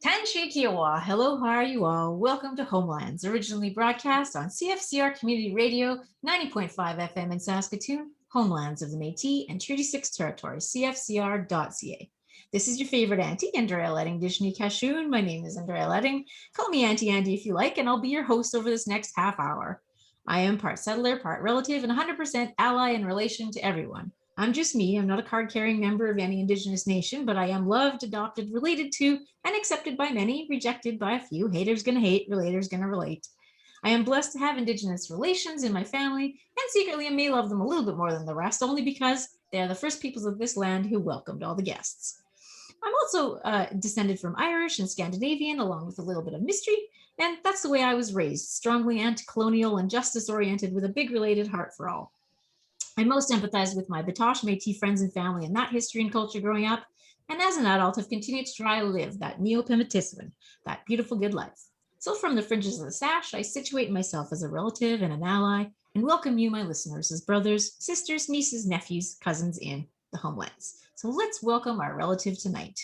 Tanshi Kiowa. Hello, how are you all? Welcome to Homelands, originally broadcast on CFCR Community Radio, 90.5 FM in Saskatoon, Homelands of the Métis and Treaty 6 Territory, CFCR.ca. This is your favorite auntie, Andrea Letting Dishni Kashoon. My name is Andrea Letting. Call me Auntie Andy if you like, and I'll be your host over this next half hour. I am part settler, part relative, and 100% ally in relation to everyone. I'm just me. I'm not a card-carrying member of any Indigenous nation, but I am loved, adopted, related to, and accepted by many, rejected by a few. Haters gonna hate, relators gonna relate. I am blessed to have Indigenous relations in my family, and secretly I may love them a little bit more than the rest, only because they are the first peoples of this land who welcomed all the guests. I'm also descended from Irish and Scandinavian, along with a little bit of mystery, and that's the way I was raised, strongly anti-colonial and justice-oriented with a big related heart for all. I most empathize with my Batoche Métis friends and family and that history and culture growing up, and as an adult have continued to try to live that neo-Pimatissiman, that beautiful good life. So from the fringes of the sash, I situate myself as a relative and an ally, and welcome you, my listeners, as brothers, sisters, nieces, nephews, cousins in the Homelands. So let's welcome our relative tonight.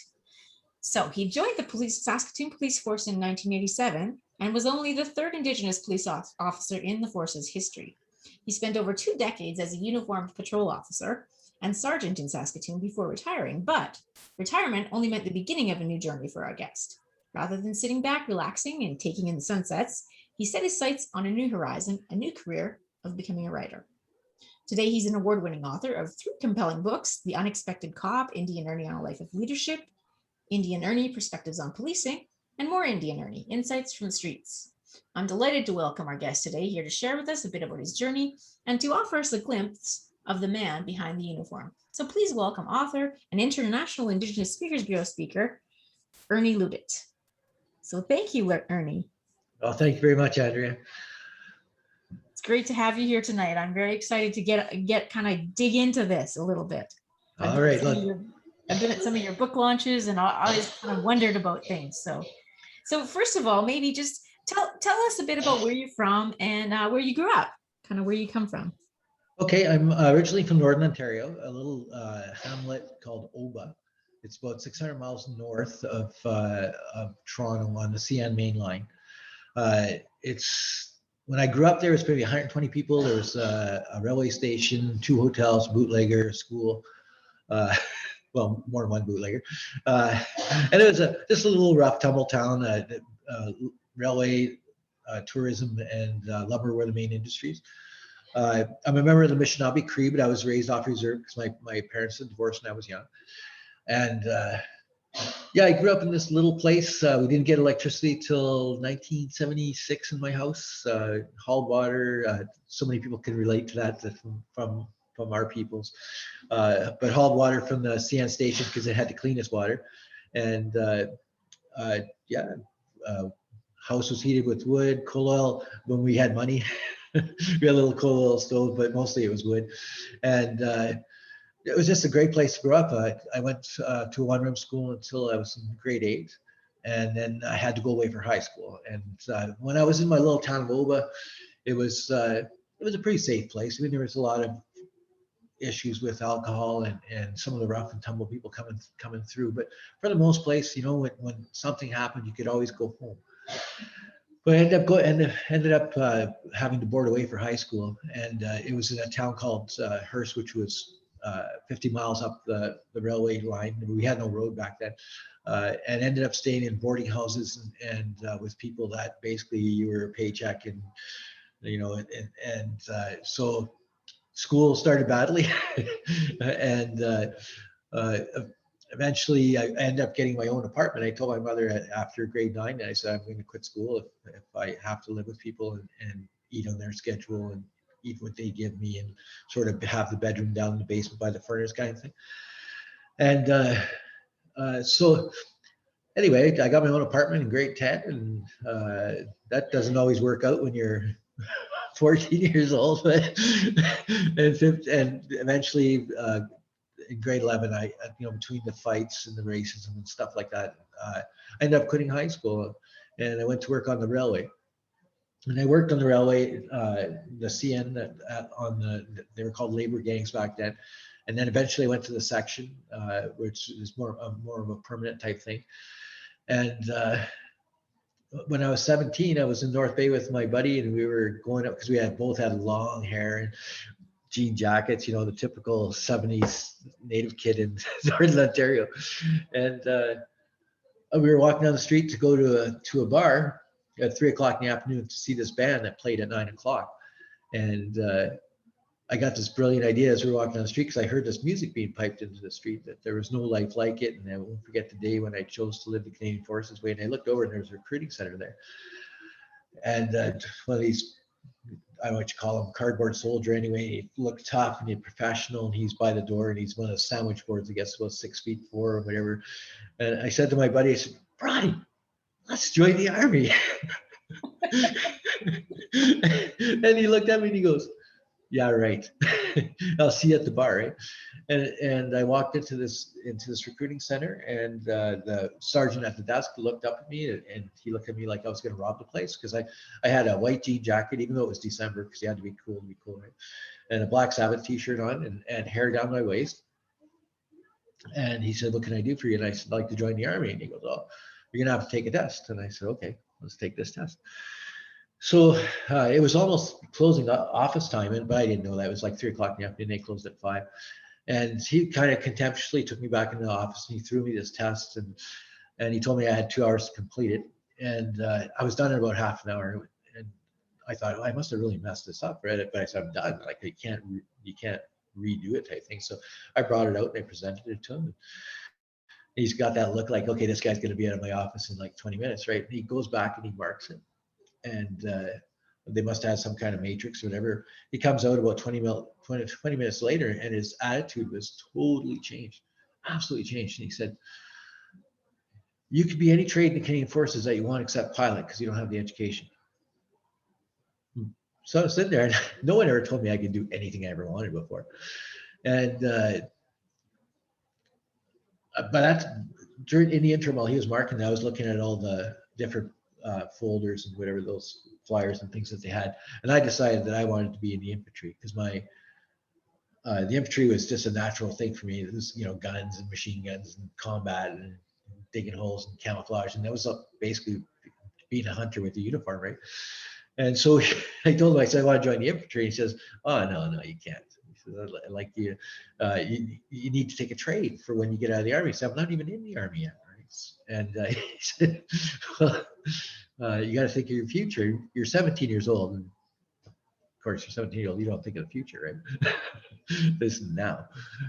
So he joined the Saskatoon Police Force in 1987 and was only the third Indigenous police officer in the force's history. He spent over 2 decades as a uniformed patrol officer and sergeant in Saskatoon before retiring, but retirement only meant the beginning of a new journey for our guest. Rather than sitting back, relaxing, and taking in the sunsets, he set his sights on a new horizon, a new career of becoming a writer. Today, he's an award-winning author of 3 compelling books: The Unexpected Cop, Indian Ernie on a Life of Leadership, Indian Ernie, Perspectives on Policing, and more Indian Ernie, Insights from the Streets. I'm delighted to welcome our guest today, here to share with us a bit about his journey and to offer us a glimpse of the man behind the uniform. So please welcome author and International Indigenous Speakers Bureau speaker, Ernie Loutitt. So thank you, Ernie. Well, thank you very much, Andrea. It's great to have you here tonight. I'm very excited to get kind of dig into this a little bit. All right. I've been at some of your book launches and I always kind of wondered about things. So first of all, maybe just tell us a bit about where you're from and where you grew up, kind of where you come from. Okay, I'm originally from Northern Ontario, a little hamlet called Oba. It's about 600 miles north of Toronto on the CN main line. When I grew up there, it was maybe 120 people. There was a railway station, 2 hotels, bootlegger, a school. Well, more than one bootlegger. And it was just a little rough tumble town. Railway, tourism, and lumber were the main industries. I'm a member of the Anishinaabe Cree, but I was raised off reserve because my parents had divorced when I was young. And yeah, I grew up in this little place. We didn't get electricity till 1976 in my house. Hauled water. So many people can relate to that from our peoples. But hauled water from the CN station because it had the cleanest water. And yeah. House was heated with wood, coal oil when we had money. We had a little coal oil stove, but mostly it was wood. And it was just a great place to grow up. I went to a 1-room school until I was in grade 8. And then I had to go away for high school. And when I was in my little town of Oba, it was a pretty safe place. I mean, there was a lot of issues with alcohol and some of the rough and tumble people coming through. But for the most place, you know, when something happened, you could always go home. But I ended up having to board away for high school, and it was in a town called Hearst, which was 50 miles up the railway line. We had no road back then, and ended up staying in boarding houses and with people that basically you were a paycheck, and you know, and so school started badly, and eventually I ended up getting my own apartment. I told my mother after grade 9, I said, I'm going to quit school if I have to live with people and eat on their schedule and eat what they give me and sort of have the bedroom down in the basement by the furnace kind of thing. And so anyway, I got my own apartment in grade 10, and that doesn't always work out when you're 14 years old, but and eventually in grade 11, I, you know, between the fights and the racism and stuff like that, I ended up quitting high school, and I went to work on the railway. And I worked on the railway, the CN, they were called labor gangs back then. And then eventually went to the section, which is more of a permanent type thing. And when I was 17, I was in North Bay with my buddy, and we were going up because we both had long hair and jean jackets, you know, the typical 70s native kid in Northern Ontario. And we were walking down the street to go to a bar at 3 o'clock in the afternoon to see this band that played at 9 o'clock. And I got this brilliant idea as we were walking down the street, because I heard this music being piped into the street, that there was no life like it. And I won't forget the day when I chose to live the Canadian Forces way. And I looked over and there was a recruiting center there. And one of these, I don't know what you call him, cardboard soldier anyway, he looked tough and he's professional, and he's by the door, and he's one of the sandwich boards, I guess about 6'4" or whatever. And I said to my buddy, I said, Bronny, let's join the army. And he looked at me and he goes, yeah, right. I'll see you at the bar, right? And I walked into this recruiting center, and the sergeant at the desk looked up at me, and he looked at me like I was going to rob the place, because I had a white jean jacket, even though it was December, because you had to be cool, right? And a Black Sabbath t-shirt on, and hair down my waist. And he said, what can I do for you? And I said, I'd like to join the army. And he goes, oh, you're going to have to take a test. And I said, okay, let's take this test. So it was almost closing office time, but I didn't know that. It was like 3 o'clock in the afternoon. They closed at 5. And he kind of contemptuously took me back into the office, and he threw me this test, and he told me I had 2 hours to complete it. And I was done in about half an hour. And I thought, well, I must have really messed this up, right? But I said, I'm done. Like, you can't redo it type thing. So I brought it out and I presented it to him. And he's got that look like, okay, this guy's going to be out of my office in like 20 minutes, right? And he goes back and he marks it. And they must have some kind of matrix or whatever. He comes out about 20 minutes later, and his attitude was totally changed, absolutely changed. And he said, you could be any trade in the Canadian Forces that you want except pilot, because you don't have the education. So I was sitting there, and no one ever told me I could do anything I ever wanted before. And but that's in the interim while he was marking, I was looking at all the different folders and whatever, those flyers and things that they had, and I decided that I wanted to be in the infantry, because the infantry was just a natural thing for me. It was, you know, guns and machine guns and combat and digging holes and camouflage, and that was basically being a hunter with a uniform, right? And so I told him, I said, I want to join the infantry. He says, oh, no, you can't. He says, like you need to take a trade for when you get out of the army. So I'm not even in the army yet, right? And he said, well, you got to think of your future. You're 17 years old. And of course, you're 17-year-old. You don't think of the future, right? This is now.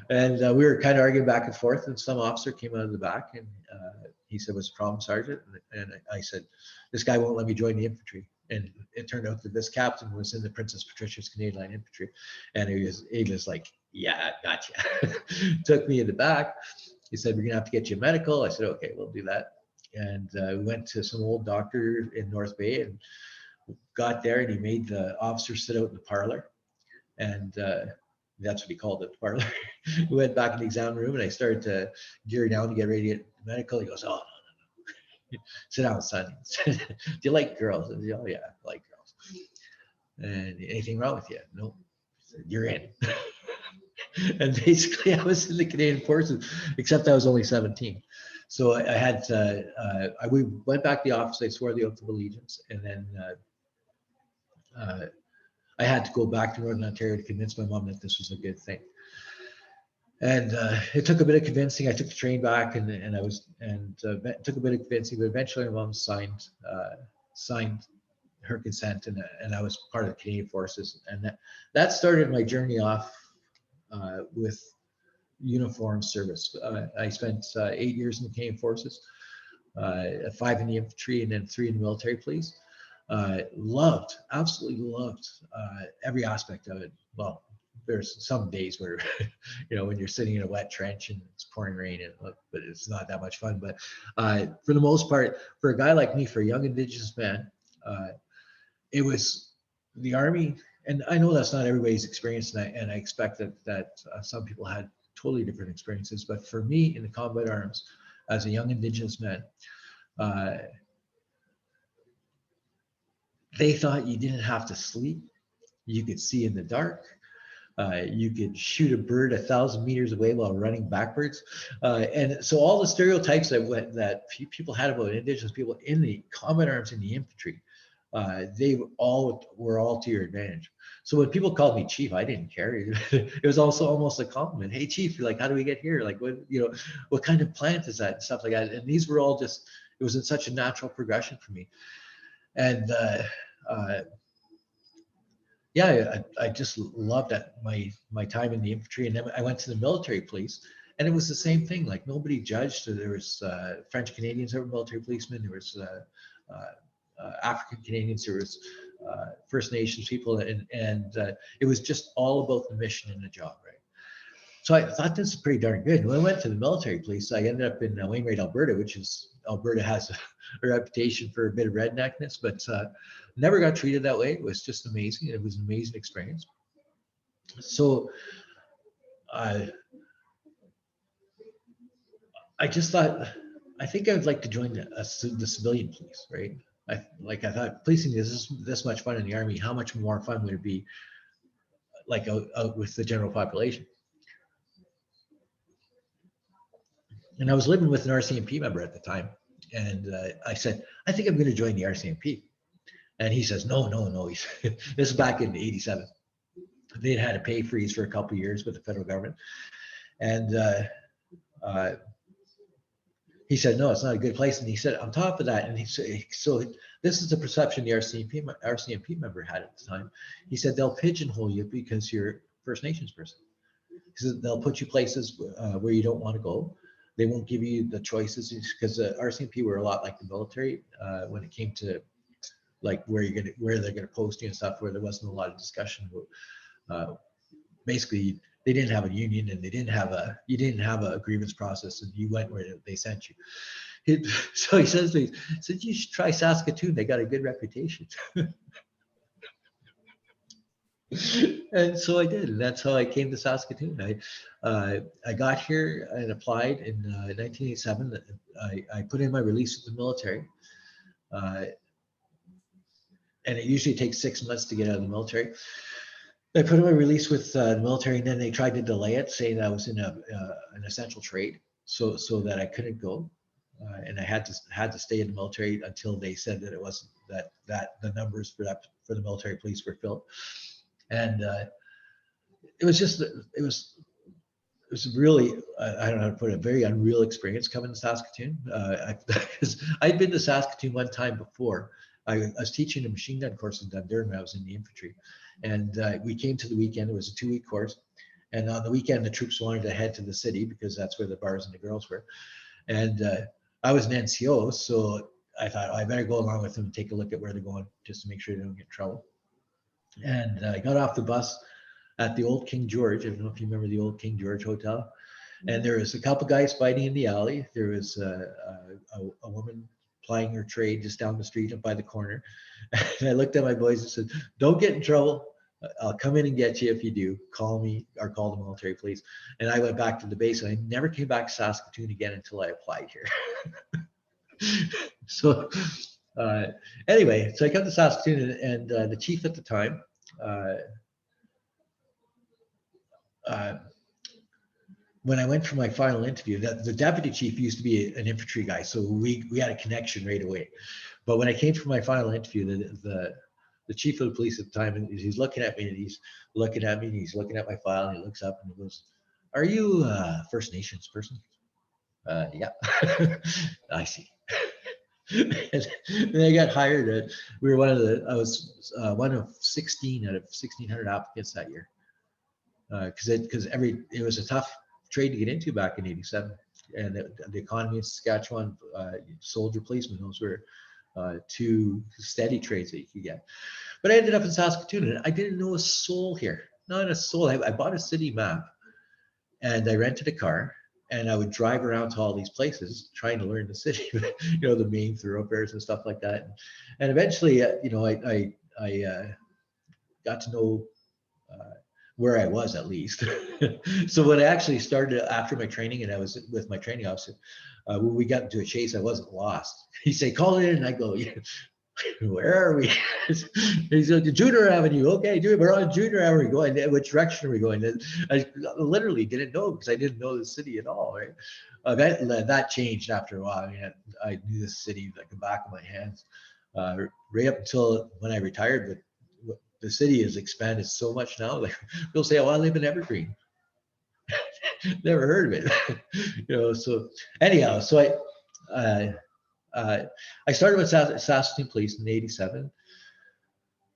And we were kind of arguing back and forth. And some officer came out of the back, and he said, what's the problem, Sergeant? And I said, this guy won't let me join the infantry. And it turned out that this captain was in the Princess Patricia's Canadian Line Infantry. And he was like, yeah, gotcha. Took me in the back. He said, we're going to have to get you a medical. I said, okay, we'll do that. And we went to some old doctor in North Bay, and got there, and he made the officer sit out in the parlor. And that's what he called it, the parlor. We went back in the exam room, and I started to gear down to get ready to get the medical. He goes, oh, no. Sit down, son. Do you like girls? I said, oh, yeah, I like girls. And anything wrong with you? No. Said, you're in. And basically, I was in the Canadian Forces, except I was only 17. So I had to, we went back to the office. I swore the oath of allegiance, and then I had to go back to Northern Ontario to convince my mom that this was a good thing. And it took a bit of convincing. I took the train back, and it took a bit of convincing, but eventually my mom signed her consent, and I was part of the Canadian Forces, and that started my journey off with uniform service. I spent 8 years in the Canadian Forces, 5 in the infantry, and then 3 in the military police. Absolutely loved every aspect of it. Well, there's some days where, you know, when you're sitting in a wet trench and it's pouring rain, but it's not that much fun. But for the most part, for a guy like me, for a young Indigenous man, it was the Army. And I know that's not everybody's experience, and I expect that some people had totally different experiences. But for me, in the combat arms, as a young Indigenous man, they thought you didn't have to sleep. You could see in the dark. You could shoot a bird 1,000 meters away while running backwards. And so all the stereotypes that people had about Indigenous people in the combat arms in the infantry, they were all to your advantage. So when people called me chief, I didn't care. It was also almost a compliment. Hey, chief, like, how do we get here? Like, what kind of plant is that? And stuff like that. And these were all just, it was in such a natural progression for me. And yeah, I just loved that my time in the infantry, and then I went to the military police, and it was the same thing. Like, nobody judged. So there was French Canadians that were military policemen. There was African Canadians. There was First Nations people, and it was just all about the mission and the job, right? So I thought this is pretty darn good. When I went to the military police, I ended up in Wainwright, Alberta, which is, Alberta has a reputation for a bit of redneckness, but never got treated that way. It was just amazing. It was an amazing experience. So I just thought, I think I would like to join the civilian police, right? I thought policing is this much fun in the Army. How much more fun would it be like out with the general population? And I was living with an RCMP member at the time. And I said, I think I'm going to join the RCMP. And he says, no. This is back in '87. They'd had a pay freeze for a couple of years with the federal government. And he said, no, it's not a good place. And he said, on top of that, and he said, so this is the perception the RCMP member had at the time. He said, they'll pigeonhole you because you're First Nations person. He said, they'll put you places where you don't want to go. They won't give you the choices, because the RCMP were a lot like the military when it came to like where they're gonna post you and stuff, where there wasn't a lot of discussion about basically they didn't have a union, and you didn't have a grievance process, and you went where they sent you. So he says, you should try Saskatoon. They got a good reputation. And so I did, and that's how I came to Saskatoon. I got here and applied in 1987. I put in my release with the military, and it usually takes 6 months to get out of the military. I put in my release with the military, and then they tried to delay it, saying that I was in an essential trade, so that I couldn't go, and I had to stay in the military until they said that it wasn't that the numbers for the military police were filled. And it was really, I don't know how to put it, a very unreal experience coming to Saskatoon. Because I'd been to Saskatoon one time before. I was teaching a machine gun course in Dundurn when I was in the infantry. And we came to the weekend. It was a 2-week course. And on the weekend, the troops wanted to head to the city because that's where the bars and the girls were. And I was an NCO, so I thought, I better go along with them and take a look at where they're going, just to make sure they don't get in trouble. And I got off the bus at the old King George. I don't know if you remember the old King George Hotel. And there was a couple guys fighting in the alley. There was a woman plying her trade just down the street up by the corner. And I looked at my boys and said, don't get in trouble. I'll come in and get you if you do. Call me or call the military police. And I went back to the base, and I never came back to Saskatoon again until I applied here. So anyway, so I come to Saskatoon, and the chief at the time, when I went for my final interview, the deputy chief used to be an infantry guy, so we had a connection right away. But when I came for my final interview, the chief of the police at the time, and he's looking at me, and he's looking at me, and he's looking at my file, and he looks up and he goes, "Are you a First Nations person?" Yeah. I see. And I got hired. I was one of 16 out of 1,600 applicants that year. Because it was a tough trade to get into back in '87, and the economy in Saskatchewan, soldier policemen, those were 2 steady trades that you could get. But I ended up in Saskatoon, and I didn't know a soul here, not a soul. I bought a city map, and I rented a car, and I would drive around to all these places trying to learn the city, the main thoroughfares and stuff like that. And eventually, I got to know where I was, at least. So when I actually started after my training, and I was with my training officer, when we got into a chase, I wasn't lost. He'd say, "Call it in," and I go, "Yeah." Where are we? He's like, Junior Avenue. Okay, dude, we're on Junior Avenue. Going, which direction are we going? And I literally didn't know because I didn't know the city at all, right? That changed after a while. I mean, I knew the city like the back of my hands, right up until when I retired. But the city has expanded so much now. Like people say, "Oh, I live in Evergreen." Never heard of it, So anyhow, so I started with Saskatoon Police in '87,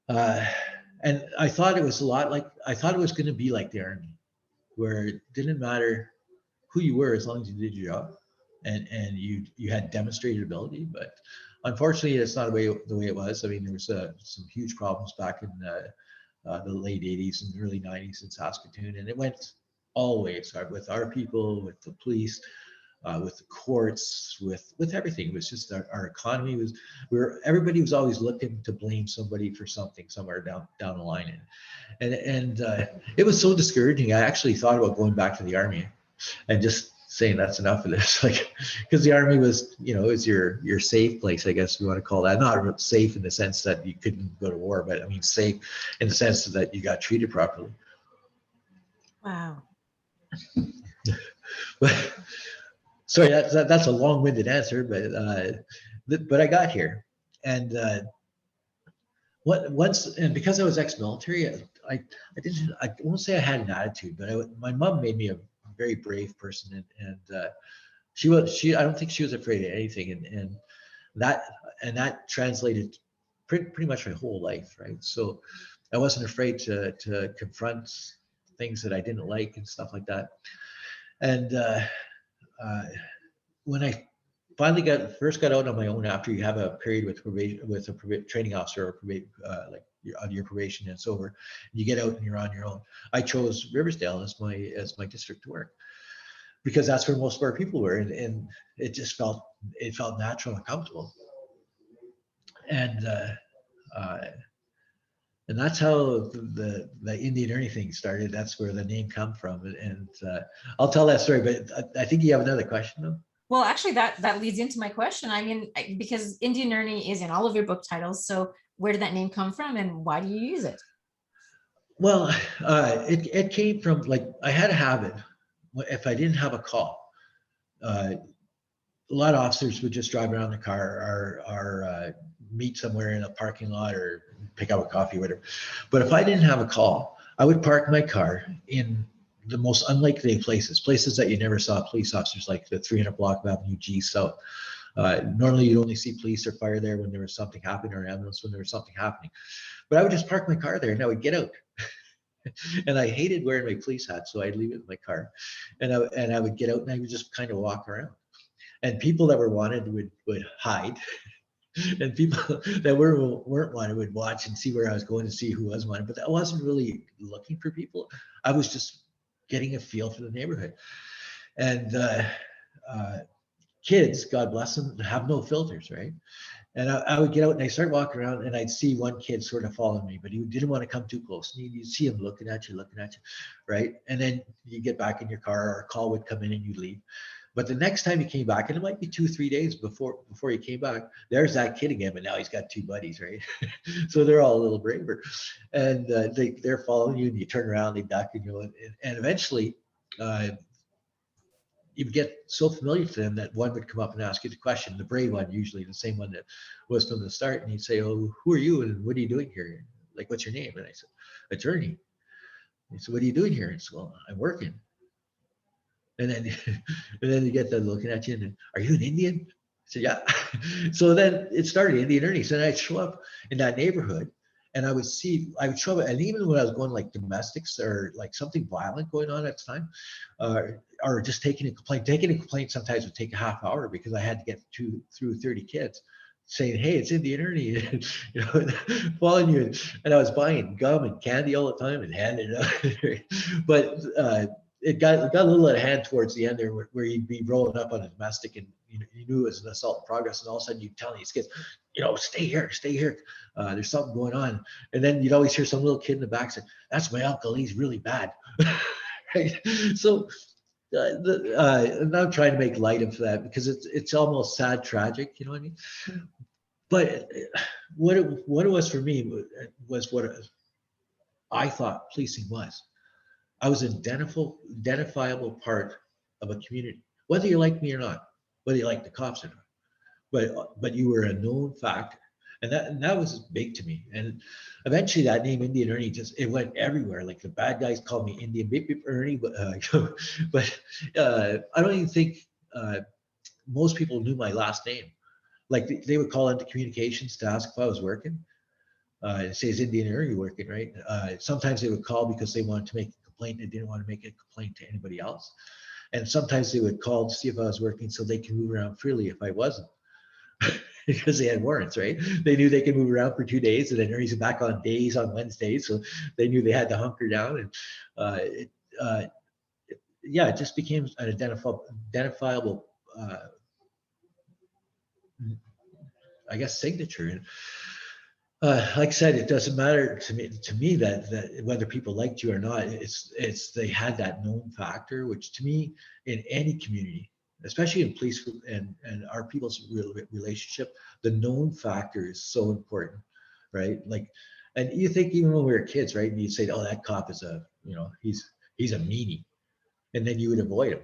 and I thought it was a lot like I thought it was going to be like the Army, where it didn't matter who you were as long as you did your job, and you had demonstrated ability. But unfortunately, it's not the way it was. I mean, there was some huge problems back in the late '80s and early '90s in Saskatoon, and it went all ways with our people, with the police, with the courts, with everything. It was just our economy was everybody was always looking to blame somebody for something somewhere down the line, and it was so discouraging. I actually thought about going back to the Army and just saying that's enough of this, like because the Army was is your safe place, I guess we want to call that. Not safe in the sense that you couldn't go to war, but I mean safe in the sense that you got treated properly. Wow. But sorry, that's a long-winded answer, but I got here, and because I was ex-military, I won't say I had an attitude, but my mom made me a very brave person, and she I don't think she was afraid of anything, and that translated pretty much my whole life, right? So I wasn't afraid to confront things that I didn't like and stuff like that, and uh, when I finally first got out on my own after you have a period with probation with a training officer or like you're on your probation and it's over, you get out and you're on your own. I chose Riversdale as my district to work because that's where most of our people were, and it just felt natural and comfortable, and uh, and that's how the Indian Ernie thing started. That's where the name come from, and I'll tell that story. But I think you have another question though. Well, actually, that leads into my question. I mean, because Indian Ernie is in all of your book titles, so where did that name come from, and why do you use it? Well, it came from like I had a habit. If I didn't have a call, a lot of officers would just drive around the car or meet somewhere in a parking lot or pick up a coffee, whatever. But if I didn't have a call, I would park my car in the most unlikely places that you never saw police officers, like the 300 block of Avenue G South. Normally, you'd only see police or fire there when there was something happening, or ambulance when there was something happening. But I would just park my car there and I would get out. And I hated wearing my police hat, so I'd leave it in my car, and I would get out and I would just kind of walk around. And people that were wanted would hide, and people that weren't wanted would watch and see where I was going to see who was wanted. But I wasn't really looking for people. I was just getting a feel for the neighborhood. And kids, God bless them, have no filters, right? And I would get out and I start walking around and I'd see one kid sort of following me, but he didn't want to come too close. And you'd see him looking at you, right? And then you get back in your car, or a call would come in and you leave. But the next time he came back, and it might be 2-3 days before he came back, there's that kid again, but now he's got two buddies, right? So they're all a little braver, and they're following you, and you turn around, they duck, and eventually you get so familiar to them that one would come up and ask you the question, the brave one, usually the same one that was from the start, and he'd say, "Oh, who are you, and what are you doing here? Like, what's your name?" And I said, "It's Ernie." He said, "What are you doing here?" And I said, "Well, I'm working." And then, and then you get them looking at you, and then, "Are you an Indian?" I said, "Yeah." So then it started, Indian Ernies. And I'd show up in that neighborhood, and I would show up, and even when I was going like domestics or like something violent going on at the time, or just taking a complaint sometimes would take a half hour because I had to get through 30 kids saying, "Hey, it's Indian Ernie," following you. And I was buying gum and candy all the time and handing it out. But it got a little out of hand towards the end there, where you'd be rolling up on a domestic, and you knew it was an assault in progress, and all of a sudden you'd tell these kids, "Stay here, stay here. There's something going on." And then you'd always hear some little kid in the back say, "That's my uncle. He's really bad." Right? So I'm not trying to make light of that because it's almost sad, tragic. You know what I mean? But what it was for me was what I thought policing was. I was an identifiable part of a community, whether you like me or not, whether you like the cops or not. But you were a known factor, and that was big to me. And eventually, that name Indian Ernie just it went everywhere. Like the bad guys called me Indian Beep Beep Ernie, but I don't even think most people knew my last name. Like they would call into communications to ask if I was working. It says Indian Ernie working, right? Sometimes they would call because they wanted to make a complaint. They didn't want to make a complaint to anybody else. And sometimes they would call to see if I was working so they can move around freely if I wasn't. Because they had warrants, right? They knew they could move around for 2 days, and then Ernie's back on days on Wednesdays, so they knew they had to hunker down. And uh, yeah, it just became an identifiable, I guess, signature. And like I said, it doesn't matter to me that whether people liked you or not. It's they had that known factor, which to me, in any community, especially in police and our people's relationship, the known factor is so important, right? Like, and you think even when we were kids, right? And you'd say, "Oh, that cop is he's a meanie," and then you would avoid him,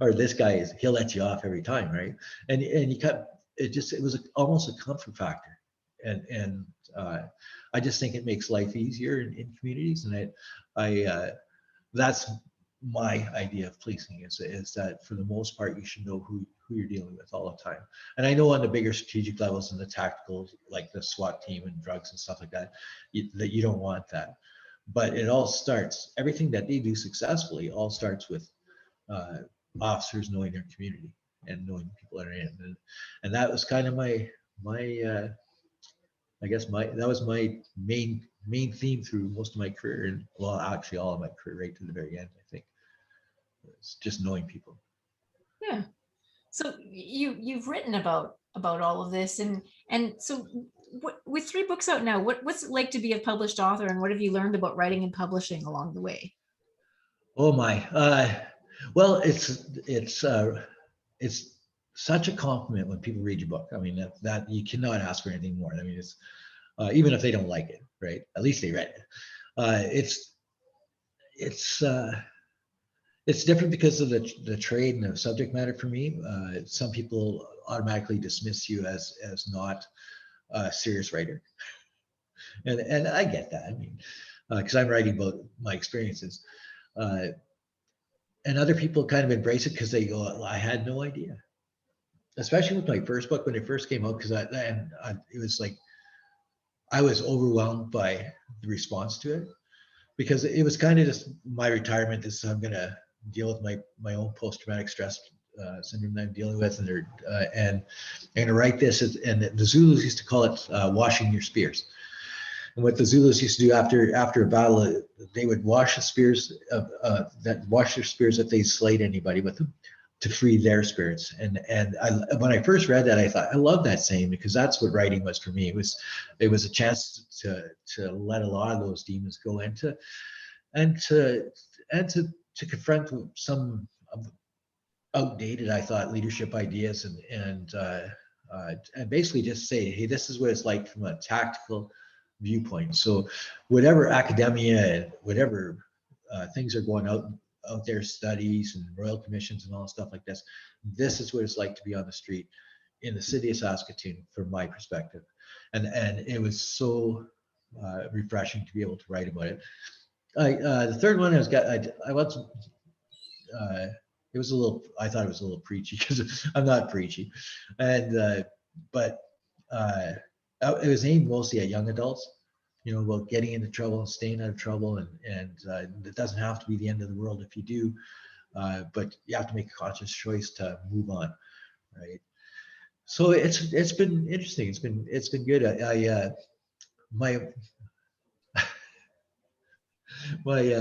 or this guy he'll let you off every time, right? And you cut it was almost a comfort factor, and uh, I just think it makes life easier in communities, and that's my idea of policing is that for the most part you should know who you're dealing with all the time. And I know on the bigger strategic levels and the tactical, like the SWAT team and drugs and stuff like that, that you don't want that. But it all starts, everything that they do successfully all starts with uh, officers knowing their community and knowing people that are in. And that was kind of my I guess that was my main theme through most of my career, and well, actually all of my career, right to the very end. I think it's just knowing people. Yeah. So you've written about all of this, and so with 3 books out now, what's it like to be a published author, and what have you learned about writing and publishing along the way? Oh my, well, it's such a compliment when people read your book. I mean that you cannot ask for anything more. I mean it's even if they don't like it, right? At least they read it. It's it's uh, it's different because of the trade and the subject matter for me. Some people automatically dismiss you as not a serious writer, and I get that. I mean, because I'm writing about my experiences, uh, and other people kind of embrace it because they go, "I had no idea." Especially with my first book when it first came out, because it was like I was overwhelmed by the response to it, because it was kind of just my retirement. This I'm gonna deal with my own post traumatic stress syndrome that I'm dealing with, and I'm gonna write this. And the Zulus used to call it washing your spears. And what the Zulus used to do after a battle, they would wash the spears wash their spears if they slayed anybody with them, to free their spirits. When I first read that, I thought I love that saying, because that's what writing was for me. It was a chance to let a lot of those demons go into, and to confront some outdated, I thought, leadership ideas, and basically just say, hey, this is what it's like from a tactical viewpoint. So whatever academia and whatever things are going out there, studies and royal commissions and all that stuff like this is what it's like to be on the street in the city of Saskatoon from my perspective. And it was so refreshing to be able to write about it. The third one I was it was a little, I thought it was a little preachy, because I'm not preachy, but it was aimed mostly at young adults, about getting into trouble and staying out of trouble, and it doesn't have to be the end of the world if you do, but you have to make a conscious choice to move on, right? So it's been interesting. It's been good. My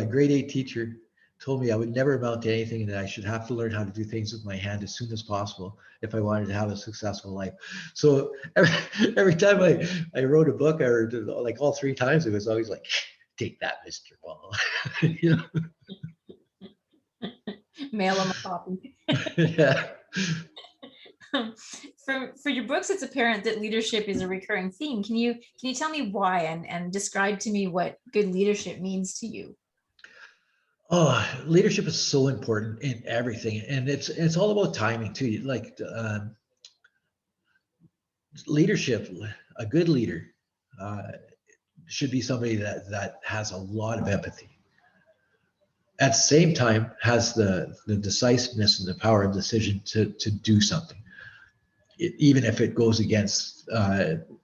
grade 8 teacher told me I would never amount to anything, and that I should have to learn how to do things with my hand as soon as possible if I wanted to have a successful life. So every time I wrote a book, or like all 3 times, it was always like, take that, Mr. Ball. Mail them a copy. Yeah. For your books, it's apparent that leadership is a recurring theme. Can you tell me why and describe to me what good leadership means to you? Oh, leadership is so important in everything, and it's all about timing too. Like leadership, a good leader uh, should be somebody that has a lot of empathy. At the same time, has the decisiveness and the power of decision to do something, even if it goes against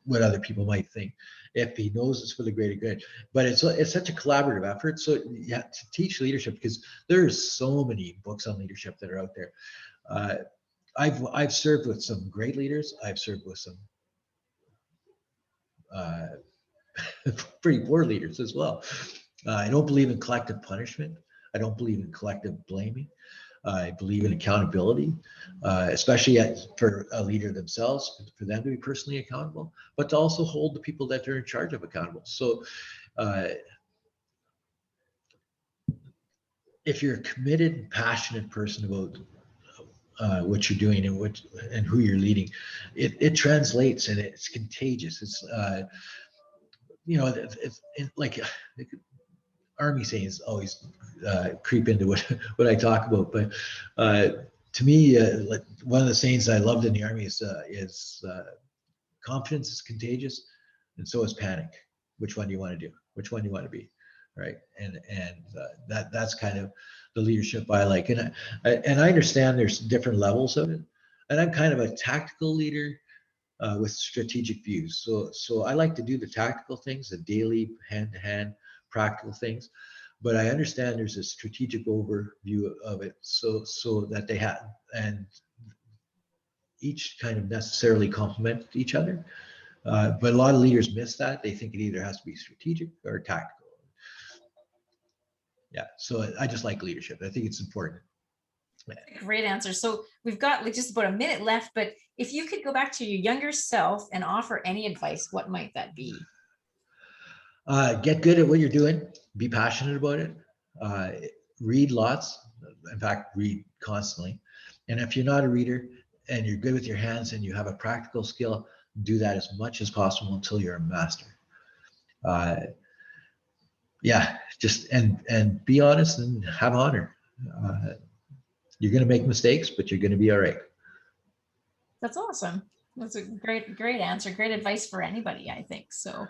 what other people might think. If he knows it's for the greater good, but it's such a collaborative effort. So yeah, to teach leadership, because there's so many books on leadership that are out there. Uh, I've served with some great leaders. I've served with some uh, pretty poor leaders as well. I don't believe in collective punishment. I don't believe in collective blaming. I believe in accountability, especially for a leader themselves, for them to be personally accountable, but to also hold the people that they're in charge of accountable. So uh, if you're a committed and passionate person about what you're doing and who you're leading, it translates and it's contagious. It's like army sayings always creep into what I talk about. But to me, like one of the sayings I loved in the army is confidence is contagious, and so is panic. Which one do you want to do? Which one do you want to be? Right? And that's kind of the leadership I like. And I understand there's different levels of it. And I'm kind of a tactical leader with strategic views. So I like to do the tactical things, the daily hand-to-hand practical things, but I understand there's a strategic overview of it, so that they have, and each kind of necessarily complement each other. But a lot of leaders miss that. They think it either has to be strategic or tactical. Yeah, so I just like leadership. I think it's important. Great answer. So we've got like just about a minute left, but if you could go back to your younger self and offer any advice, what might that be? Get good at what you're doing. Be passionate about it. Uh, Read lots. In fact, read constantly. And if you're not a reader and you're good with your hands and you have a practical skill, do that as much as possible until you're a master. Uh, yeah, just and be honest and have honor. Uh, you're going to make mistakes, but you're going to be all right. That's awesome. That's a great answer. Great advice for anybody, I think. So,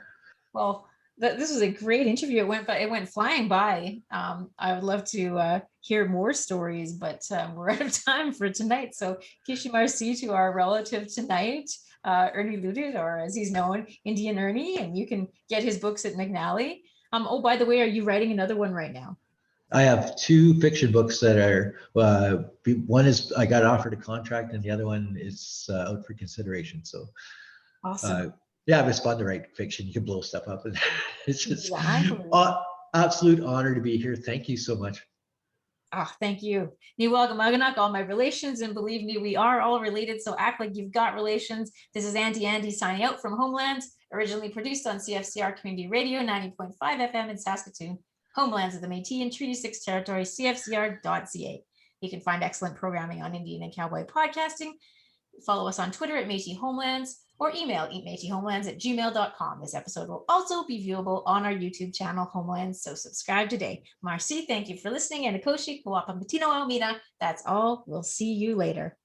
well, this was a great interview. It went flying by. I would love to hear more stories, but we're out of time for tonight. So, Kishi Marci to our relative tonight, Ernie Loutitt, or as he's known, Indian Ernie, and you can get his books at McNally. Oh, by the way, are you writing another one right now? I have two fiction books that are, one is I got offered a contract and the other one is out for consideration. So Awesome. yeah, it's fun to write fiction. You can blow stuff up. And it's just Exactly. absolute honor to be here. Thank you so much. Ah, thank you. Niwagamaganuk, all my relations, and believe me, we are all related, so act like you've got relations. This is Auntie Andy signing out from Homelands, originally produced on CFCR Community Radio, 90.5 FM in Saskatoon, Homelands of the Métis and Treaty 6 Territory, CFCR.ca. You can find excellent programming on Indian and Cowboy podcasting. Follow us on Twitter at Métis Homelands or email eatmétishomelands@gmail.com. This episode will also be viewable on our YouTube channel, Homelands, so subscribe today. Marci, thank you for listening, and Akoshi, Kawapa Matino Almina. That's all. We'll see you later.